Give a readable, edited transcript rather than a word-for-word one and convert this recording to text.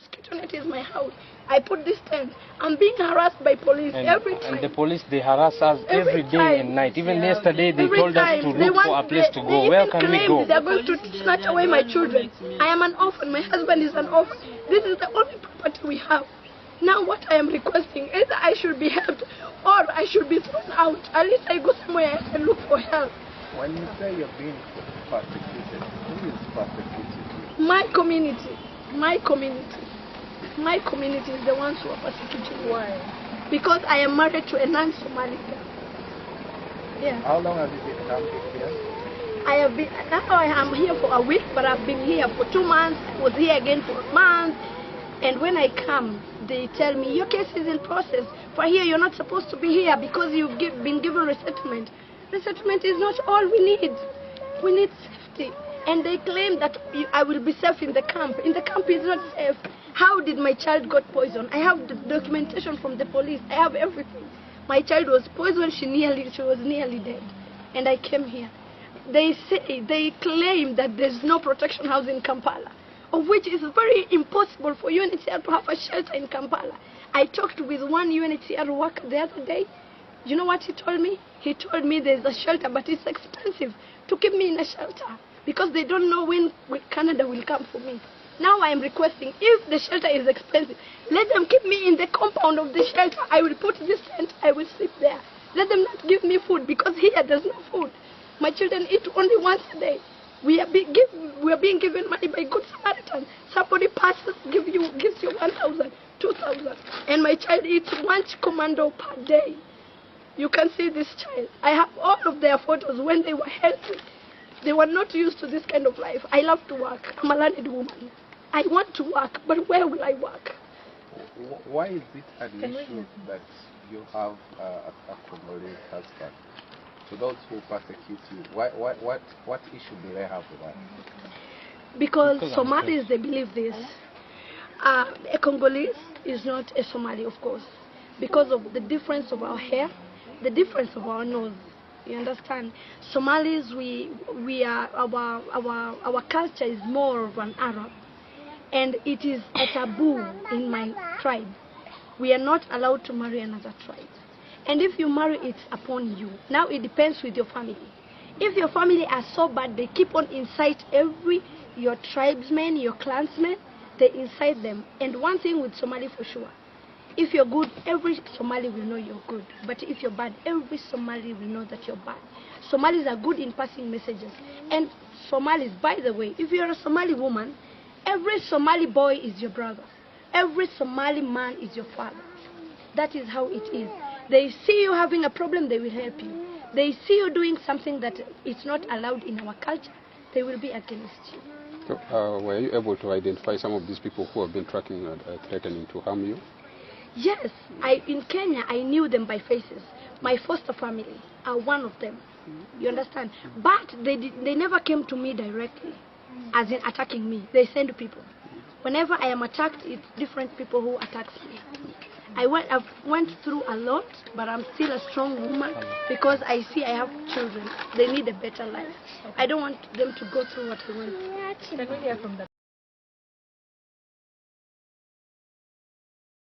mosquito net is my house. I put this tent. I'm being harassed by police every time. And the police, they harass us every day and night. Even yesterday, they told us to look for a place to go. Where can we go? They're going to snatch away my children. I am an orphan. My husband is an orphan. This is the only property we have. Now what I am requesting, either I should be helped or I should be thrown out. At least I go somewhere and look for help. When you say you're being persecuted, who is persecuting you? My community. My community. My community is the ones who are persecuting me. Why? Because I am married to a non-somali girl. Yeah. How long have you been camping here? Now I am here for a week, but I've been here for 2 months. I was here again for a month. And when I come, they tell me, your case is in process. For here, you're not supposed to be here because you've been given resettlement. Resettlement is not all we need. We need safety. And they claim that I will be safe in the camp. In the camp is not safe. How did my child got poisoned? I have the documentation from the police. I have everything. My child was poisoned. She was nearly dead. And I came here. They claim that there's no protection house in Kampala, of which is very impossible for UNHCR to have a shelter in Kampala. I talked with one UNHCR worker the other day. You know what he told me? He told me there's a shelter, but it's expensive to keep me in a shelter because they don't know when Canada will come for me. Now I am requesting, if the shelter is expensive, let them keep me in the compound of the shelter. I will put this tent, I will sleep there. Let them not give me food because here there's no food. My children eat only once a day. We are being given money by Good Samaritan. Somebody gives you 1,000, 2,000, and my child eats 1 commando per day. You can see this child. I have all of their photos when they were healthy. They were not used to this kind of life. I love to work. I'm a learned woman. I want to work, but where will I work? Why is it an issue that you have a Congolese husband? To those who persecute you, what issue do they have with that? Because Somalis, they believe this. A Congolese is not a Somali, of course, because of the difference of our hair, the difference of our nose. You understand? Somalis, our culture is more of an Arab, and it is a taboo in my tribe. We are not allowed to marry another tribe. And if you marry, it's upon you. Now it depends with your family. If your family are so bad, they keep on incite your tribesmen, your clansmen, they incite them. And one thing with Somali for sure, if you're good, every Somali will know you're good. But if you're bad, every Somali will know that you're bad. Somalis are good in passing messages. And Somalis, by the way, if you're a Somali woman, every Somali boy is your brother. Every Somali man is your father. That is how it is. They see you having a problem, they will help you. They see you doing something that is not allowed in our culture, they will be against you. So, were you able to identify some of these people who have been tracking and threatening to harm you? Yes, in Kenya, I knew them by faces. My foster family are one of them. You understand? But they never came to me directly, as in attacking me. They send people. Whenever I am attacked, it's different people who attacks me. I've went through a lot, but I'm still a strong woman because I see I have children. They need a better life. I don't want them to go through what I went through. Can we hear from the